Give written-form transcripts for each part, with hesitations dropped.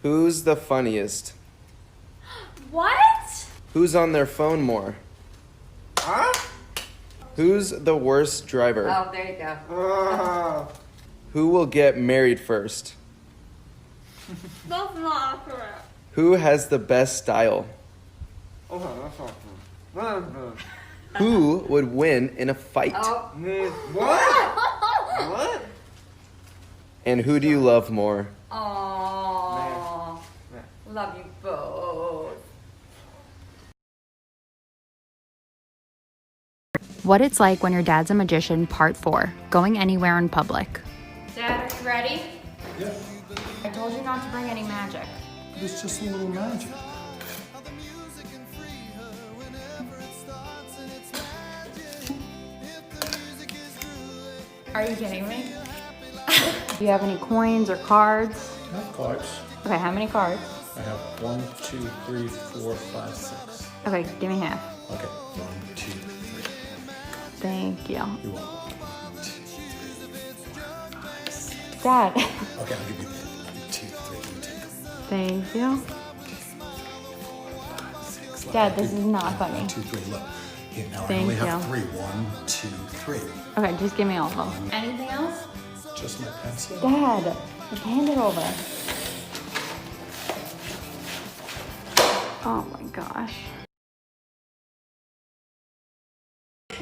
Who's the funniest? What? Who's on their phone more? Huh? Who's the worst driver? Oh, there you go. Who will get married first? That's not correct. Who has the best style? Who would win in a fight? Oh. What? What? And who do you love more? Aww. Love you both. What it's like when your dad's a magician, part 4, going anywhere in public. Dad, are you ready? Yeah. I told you not to bring any magic. It's just a little magic. Are you kidding me? Do you have any coins or cards? I have cards. Okay, how many cards? I have 1, 2, 3, 4, 5, 6. Okay, give me half. Okay. 1, 2, 3. Thank you. You want 1, 2, 3, 4, 5, 6. Dad. Okay, I'll give you 1, 2, 3. You take them. Thank you. 4, 5, 6. Dad, this is not funny. 1, 2, 3. Look. Here, now Thank I only have you. 3. 1, 2, 3. Okay, just give me all of them. Anything else? Just my pencil. Dad, just hand it over. Oh my gosh.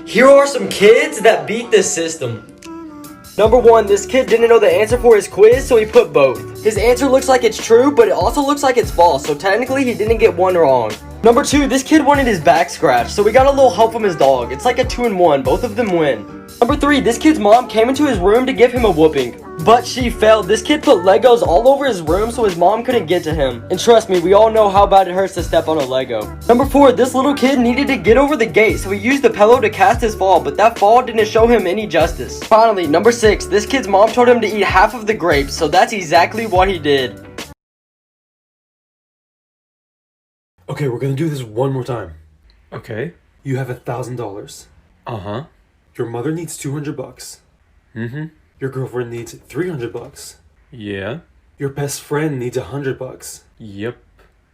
Here are some kids that beat the system. Number 1, this kid didn't know the answer for his quiz, so he put both. His answer looks like it's true, but it also looks like it's false, so technically he didn't get one wrong. Number 2, this kid wanted his back scratched, so we got a little help from his dog. It's like a 2-in-1, both of them win. Number 3, this kid's mom came into his room to give him a whooping, but she failed. This kid put Legos all over his room so his mom couldn't get to him. And trust me, we all know how bad it hurts to step on a Lego. Number 4, this little kid needed to get over the gate, so he used the pillow to cast his fall, but that fall didn't show him any justice. Finally, number 6, this kid's mom told him to eat half of the grapes, so that's exactly what he did. Okay, we're gonna do this one more time. Okay. You have $1,000. Uh-huh. Your mother needs $200. Mm-hmm. Your girlfriend needs $300. Yeah. Your best friend needs $100. Yep.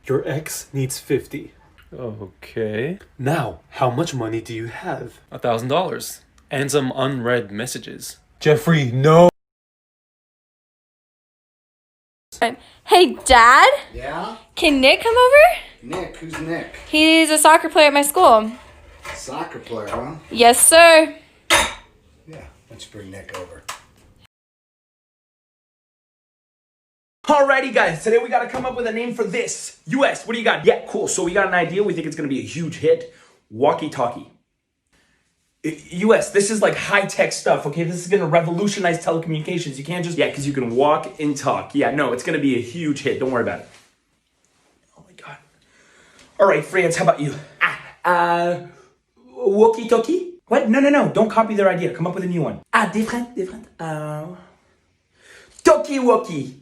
Your ex needs $50. Okay. Now, how much money do you have? $1,000. And some unread messages. Jeffrey, no! Hey, Dad? Yeah? Can Nick come over? Nick? Who's Nick? He's a soccer player at my school. Soccer player, huh? Yes, sir. Yeah. Let's bring Nick over. Alrighty guys, today we gotta come up with a name for this. US, what do you got? Yeah, cool, so we got an idea, we think it's gonna be a huge hit. Walkie-talkie. US, this is like high-tech stuff, okay? This is gonna revolutionize telecommunications. You can't just, yeah, because you can walk and talk. Yeah, no, it's gonna be a huge hit, don't worry about it. Oh my God. Alright, France, how about you? Walkie-talkie? What? No, don't copy their idea, come up with a new one. Different. Talkie-walkie.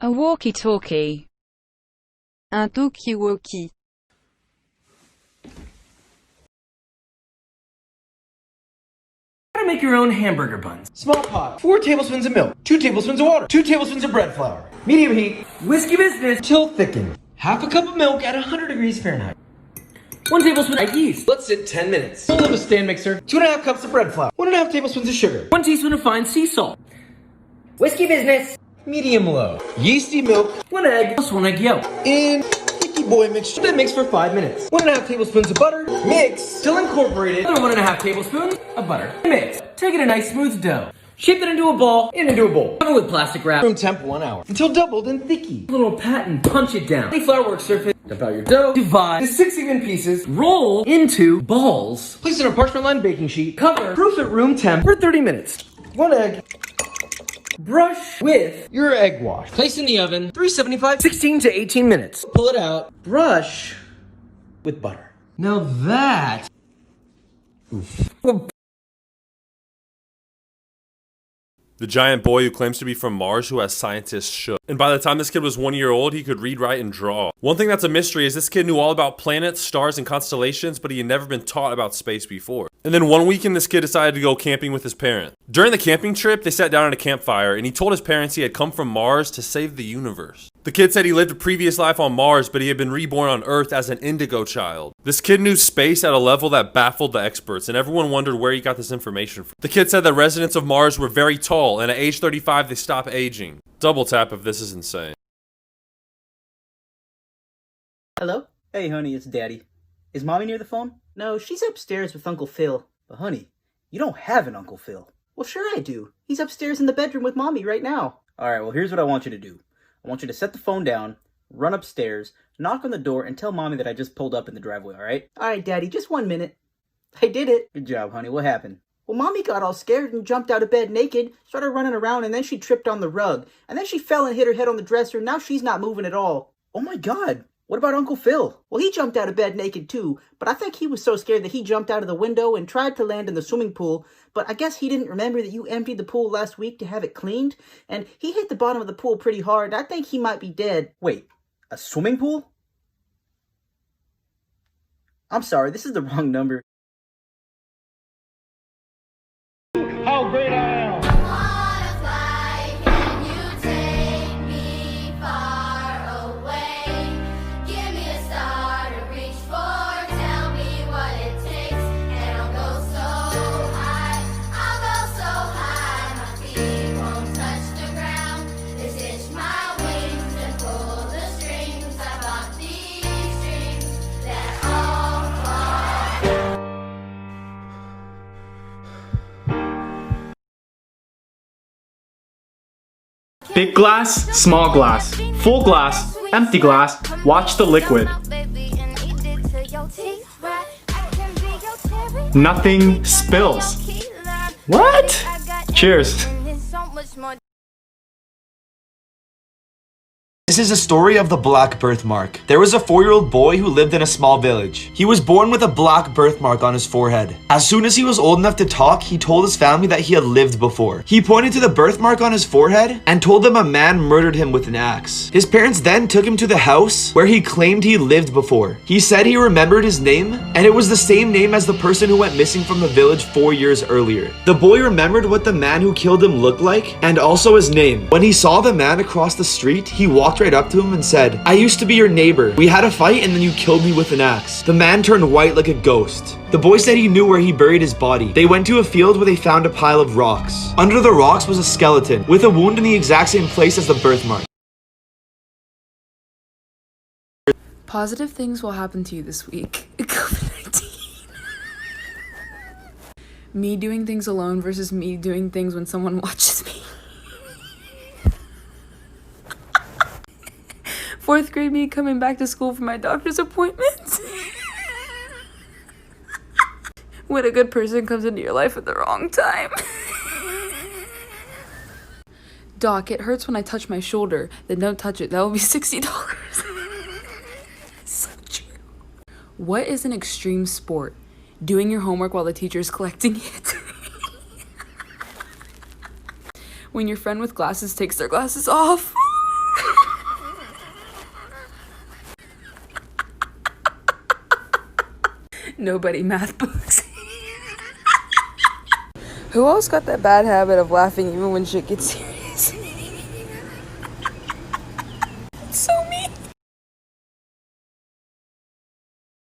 A walkie-talkie. Un talkie-walkie. How to make your own hamburger buns. Small pot, 4 tablespoons of milk, 2 tablespoons of water, 2 tablespoons of bread flour, medium heat, whiskey business, till thickened, half a cup of milk at 100 degrees Fahrenheit, 1 tablespoon of yeast. Let's sit 10 minutes. Full of a stand mixer, 2.5 cups of bread flour, 1.5 tablespoons of sugar, 1 teaspoon of fine sea salt. whiskey business, medium low, yeasty milk, 1 egg, plus 1 egg yolk. and Sticky Boy mixture. Then mix for 5 minutes. 1.5 tablespoons of butter, mix till incorporated. Another 1.5 tablespoons of butter. Mix. Take it a nice smooth dough. Shape it into a ball And into a bowl. Cover with plastic wrap. Room temp 1 hour until doubled and thicky. A little pat and punch it down. Any flour work surface. Dump out your dough. Divide. To 6 even pieces. Roll into balls. Place it on a parchment-lined baking sheet. Cover. Proof at room temp for 30 minutes. 1 egg. Brush with Your egg wash. Place in the oven. 375. 16 to 18 minutes. Pull it out. Brush with butter. Now that. the giant boy who claims to be from Mars who has scientists shook. And by the time this kid was 1 year old, he could read, write, and draw. One thing that's a mystery is this kid knew all about planets, stars, and constellations, but he had never been taught about space before. And then one weekend, this kid decided to go camping with his parents. During the camping trip, they sat down at a campfire, and he told his parents he had come from Mars to save the universe. The kid said he lived a previous life on Mars, but he had been reborn on Earth as an indigo child. This kid knew space at a level that baffled the experts, and everyone wondered where he got this information from. The kid said that residents of Mars were very tall, and at age 35, they stop aging. Double tap if this is insane. Hello? Hey, honey, it's Daddy. Is Mommy near the phone? No, she's upstairs with Uncle Phil. But, honey, you don't have an Uncle Phil. Well, sure I do. He's upstairs in the bedroom with Mommy right now. Alright, well, here's what I want you to do. I want you to set the phone down, run upstairs, knock on the door, and tell Mommy that I just pulled up in the driveway, alright? Alright, Daddy, just 1 minute. I did it. Good job, honey. What happened? Well, Mommy got all scared and jumped out of bed naked, started running around, and then she tripped on the rug. And then she fell and hit her head on the dresser, and now she's not moving at all. Oh my God. What about Uncle Phil? Well, he jumped out of bed naked too, but I think he was so scared that he jumped out of the window and tried to land in the swimming pool, but I guess he didn't remember that you emptied the pool last week to have it cleaned, and he hit the bottom of the pool pretty hard. I think he might be dead. Wait, a swimming pool? I'm sorry, this is the wrong number. How great I am! Big glass, small glass, full glass, empty glass, watch the liquid. Nothing spills. What? Cheers. This is a story of the black birthmark. There was a 4-year-old boy who lived in a small village. He was born with a black birthmark on his forehead. As soon as he was old enough to talk, he told his family that he had lived before. He pointed to the birthmark on his forehead and told them a man murdered him with an axe. His parents then took him to the house where he claimed he lived before. He said he remembered his name, and it was the same name as the person who went missing from the village 4 years earlier. The boy remembered what the man who killed him looked like and also his name. When he saw the man across the street, he walked right up to him and said, "I used to be your neighbor. We had a fight and then you killed me with an axe." The man turned white like a ghost. The boy said he knew where he buried his body. They went to a field where they found a pile of rocks. Under the rocks was a skeleton with a wound in the exact same place as the birthmark. Positive things will happen to you this week. COVID-19. Me doing things alone versus me doing things when someone watches me. 4th grade me coming back to school for my doctor's appointments. When a good person comes into your life at the wrong time. Doc, it hurts when I touch my shoulder. Then don't touch it. That will be $60. So true. What is an extreme sport? Doing your homework while the teacher's collecting it. When your friend with glasses takes their glasses off. Nobody math books. Who else got that bad habit of laughing even when shit gets serious? So me.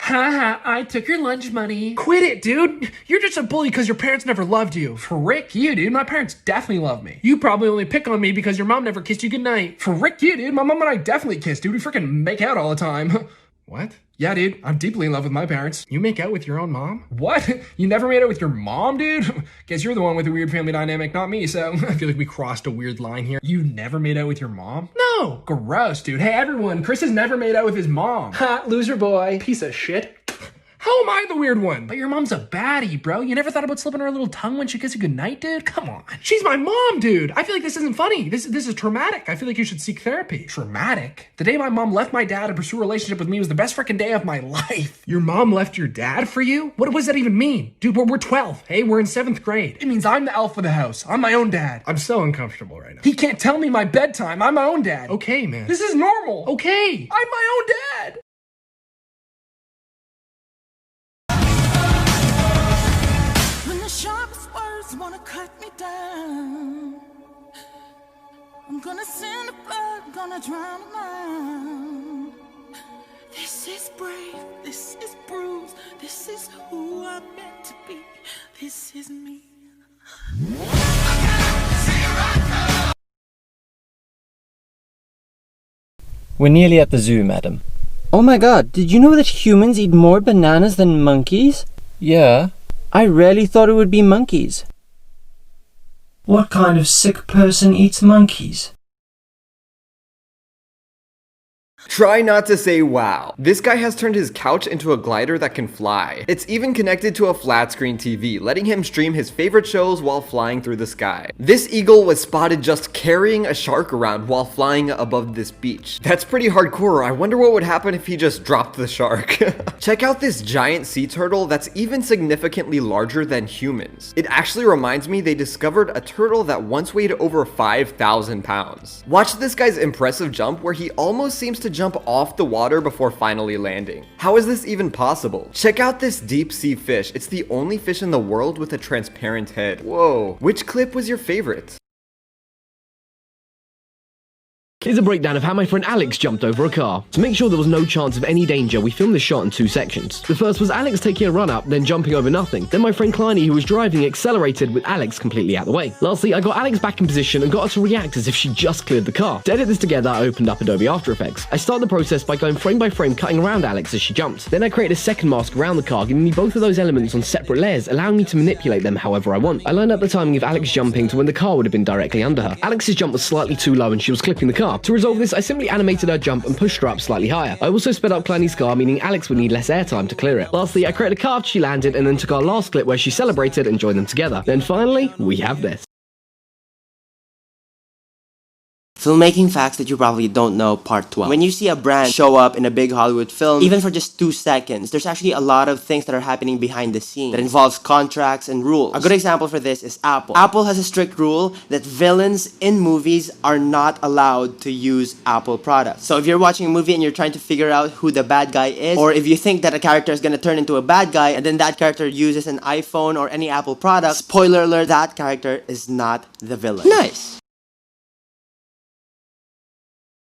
Haha, I took your lunch money. Quit it, dude. You're just a bully because your parents never loved you. Frick you, dude. My parents definitely love me. You probably only pick on me because your mom never kissed you goodnight. Frick you, dude. My mom and I definitely kiss, dude. We freaking make out all the time. What? Yeah, dude, I'm deeply in love with my parents. You make out with your own mom? What? You never made out with your mom, dude? Guess you're the one with a weird family dynamic, not me, so I feel like we crossed a weird line here. You never made out with your mom? No! Gross, dude. Hey, everyone, Chris has never made out with his mom. Ha, loser boy. Piece of shit. How am I the weird one? But your mom's a baddie, bro. You never thought about slipping her a little tongue when she kisses you goodnight, dude? Come on. She's my mom, dude. I feel like this isn't funny. This is traumatic. I feel like you should seek therapy. Traumatic? The day my mom left my dad to pursue a relationship with me was the best freaking day of my life. Your mom left your dad for you? What does that even mean? Dude, we're 12. Hey, we're in 7th grade. It means I'm the alpha of the house. I'm my own dad. I'm so uncomfortable right now. He can't tell me my bedtime. I'm my own dad. Okay, man. This is normal. Okay. I'm my own dad. When the sharpest words wanna cut me down, I'm gonna send the blood, gonna drown them out. This is brave, this is bruised, this is who I'm meant to be, this is me. We're nearly at the zoo, madam. Oh my god, did you know that humans eat more bananas than monkeys? Yeah. I really thought it would be monkeys. What kind of sick person eats monkeys? Try not to say wow. This guy has turned his couch into a glider that can fly. It's even connected to a flat screen TV, letting him stream his favorite shows while flying through the sky. This eagle was spotted just carrying a shark around while flying above this beach. That's pretty hardcore. I wonder what would happen if he just dropped the shark. Check out this giant sea turtle that's even significantly larger than humans. It actually reminds me they discovered a turtle that once weighed over 5,000 pounds. Watch this guy's impressive jump where he almost seems to jump off the water before finally landing. How is this even possible? Check out this deep sea fish. It's the only fish in the world with a transparent head. Whoa. Which clip was your favorite? Here's a breakdown of how my friend Alex jumped over a car. To make sure there was no chance of any danger, we filmed this shot in 2 sections. The first was Alex taking a run up, then jumping over nothing. Then my friend Kleiny, who was driving, accelerated with Alex completely out the way. Lastly, I got Alex back in position and got her to react as if she just cleared the car. To edit this together, I opened up Adobe After Effects. I started the process by going frame by frame, cutting around Alex as she jumped. Then I created a second mask around the car, giving me both of those elements on separate layers, allowing me to manipulate them however I want. I lined up the timing of Alex jumping to when the car would have been directly under her. Alex's jump was slightly too low and she was clipping the car. To resolve this, I simply animated her jump and pushed her up slightly higher. I also sped up Kleiny's car, meaning Alex would need less airtime to clear it. Lastly, I created a car after she landed and then took our last clip where she celebrated and joined them together. Then finally, we have this. Filmmaking facts that you probably don't know, part 12. When you see a brand show up in a big Hollywood film, even for just 2 seconds, there's actually a lot of things that are happening behind the scenes that involves contracts and rules. A good example for this is Apple. Apple has a strict rule that villains in movies are not allowed to use Apple products. So if you're watching a movie and you're trying to figure out who the bad guy is, or if you think that a character is going to turn into a bad guy and then that character uses an iPhone or any Apple product, spoiler alert, that character is not the villain. Nice.